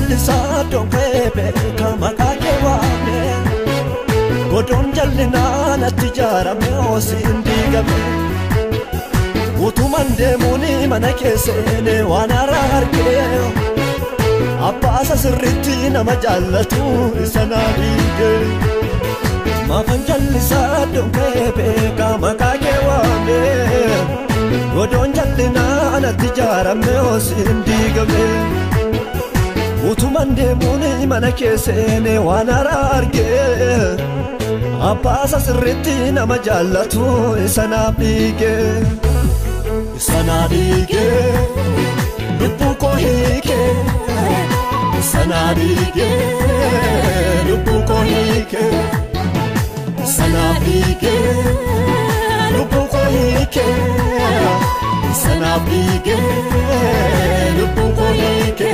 Lisa don't pepe kama kakewane Godon jallina na tijara me osindiga me Utumande muni manakesene wanara harke Apasa sirriti na majallatu sanabige Mafanjal Lisa don't pepe kama kakewane Godon jallina na tijara me osindiga me Utumande muni manakesene wanara arge Apasa sirriti na majallatu sanabige Sanabige Lupuko hike Sanabige Lupuko hike Sanabige Lupuko hike Sanabige Lupuko hike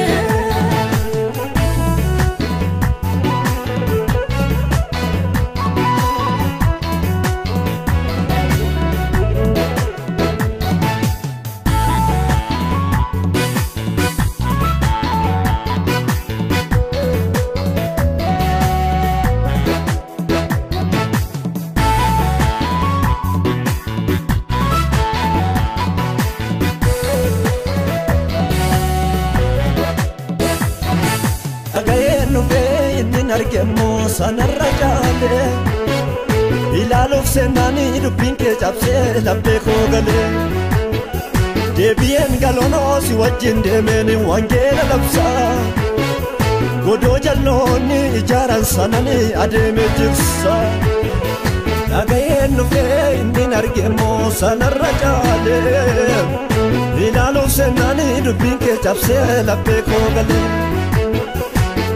Argemo sanarrajale Ilalof senani dubinke japse labbe khogale Debien galono si wajin demeni wangela labsa Godo jalloni ijaran sanani ademe jibsa Nagayen fe indin argemo sanarrajale Ilalof senani dubinke japse labbe khogale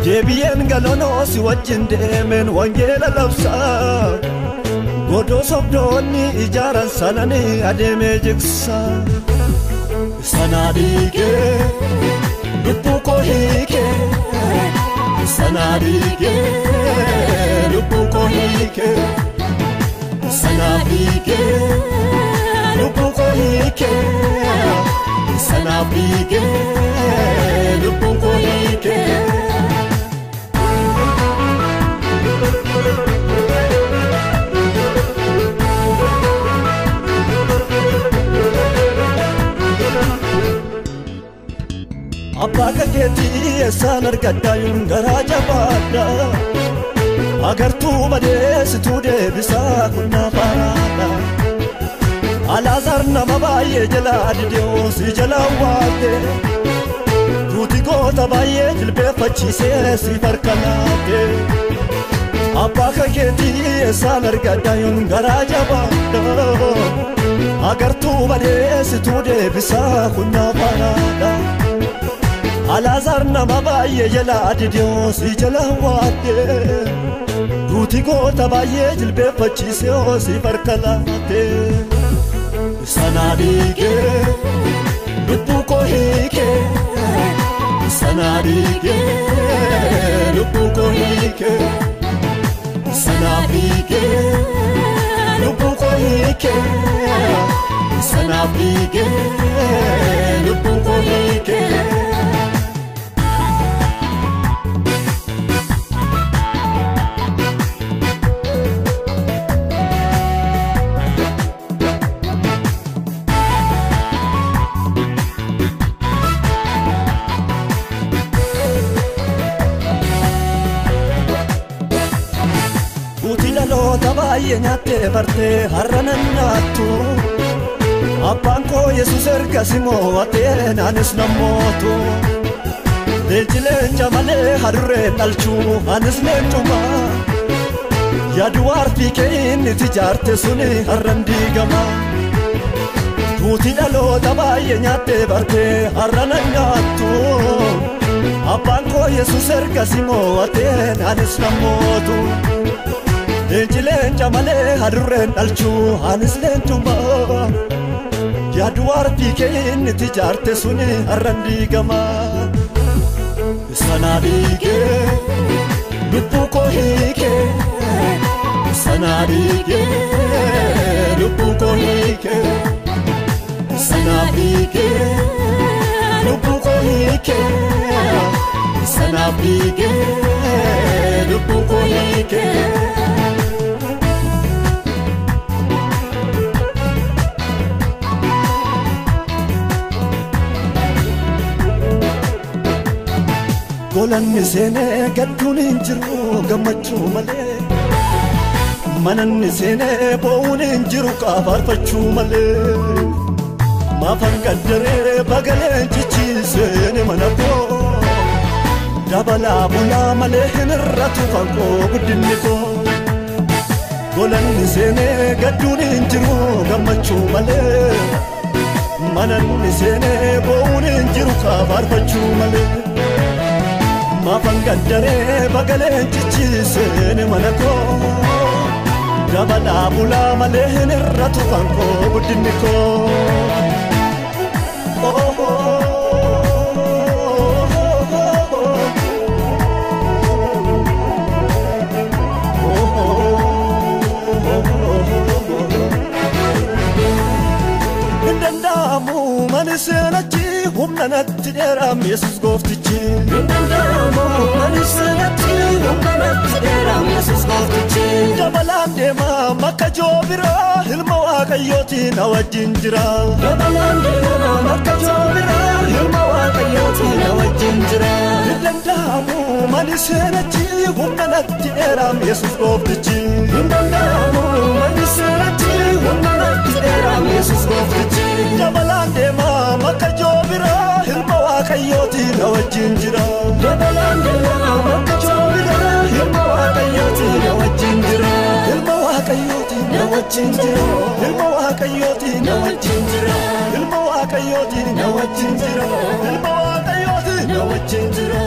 Debien galono si wajin demen wangela labsa Godo sobdoni ijaran sanani ademe jiksa Sanabige Lupuko hike Sanabige Lupuko hike Sanabige Lupuko hike Sanabige Lupuko hike Apaka keti sanar gadayun garaja bada Agar tu bades tu de bisa kunna parada Alazar nama baye jala adidio si jala wate Tuti kota baye jilbe fachi se si farkanate Apaka keti sanar gadayun garaja bada Agar tu bades tu de bisa kunna parada Alazar nama baye jala adidio si jala wate Tuti kota baye jilbe fachi se si farkanate Sanabige Lupuko hike Sanabige Lupuko hike Sanabige Lupuko hike Sanabige Lupuko hike Tabaye nyate parte harranannatu Appanko Yesus ergasimo atenanis namotu Lejile jamale harre talchu anis lechuma Yaduar pikein tijarte suni harrandigama Tuti dalo tabaye nyate parte harranannatu Abbaanko Yesuus ergasii moo'ateen anis nan mootu. Leenca malee hadurreen dhalchuu anis leencuma. Yaadu arbii kee inni tijaarte suni har'an diigama. Sana diigee lubbuu koo hiikee. Sana diigee lubbuu koo hiikee. Sana diigee lubbuu koo hiikee. Sana diigee lubbuu koo hiikee. Golanni seenee gadduun hin jiru gammachuu malee. Mananni seenee boo'uun hin jiru qaafaarfachuu malee. Maafan gaddaree bagaleen cichiiseen mana koo. Dabalaa bulaa malee hin irratu kan koo guddinni koo. Golanni seenee gadduun hin jiru gammachuu malee. Mananni seenee boo'uun hin jiru qaafaarfachuu malee. Maafan gaddaree bagaleen cichiiseen mana koo. Dabalaa bulaa malee hin irratu kan koo guddinni koo. Hin danda'amu mani seenachi humna natti dheeraam Yesuus gooftichi. Hin danda'amu mani seenachi humna natti dheeraam Yesuus gooftichi. Dabalaan deemaa makka joobiraa ilma Waaqayyooti na wajjin jira. Dabalaan deemaa makka joobiraa ilma Waaqayyooti na wajjin jira. Hin danda'amu mani seenachi humna natti dheeraam Yesuus gooftichi. Hin danda'amu mani seenachi humna natti dheeraam Yesuus gooftichi. Dabalaan deemaa makka joobiraa ilma Waaqayyooti na wajjin jira. Dabalaan deemaa makka joobiraa ilma Waaqayyooti na wajjin jira. Ilma Waaqayyooti na wajjin jira. Ilma Waaqayyooti na wajjin jira. Ilma Waaqayyooti na wajjin jira. Ilma Waaqayyooti na wajjin jira.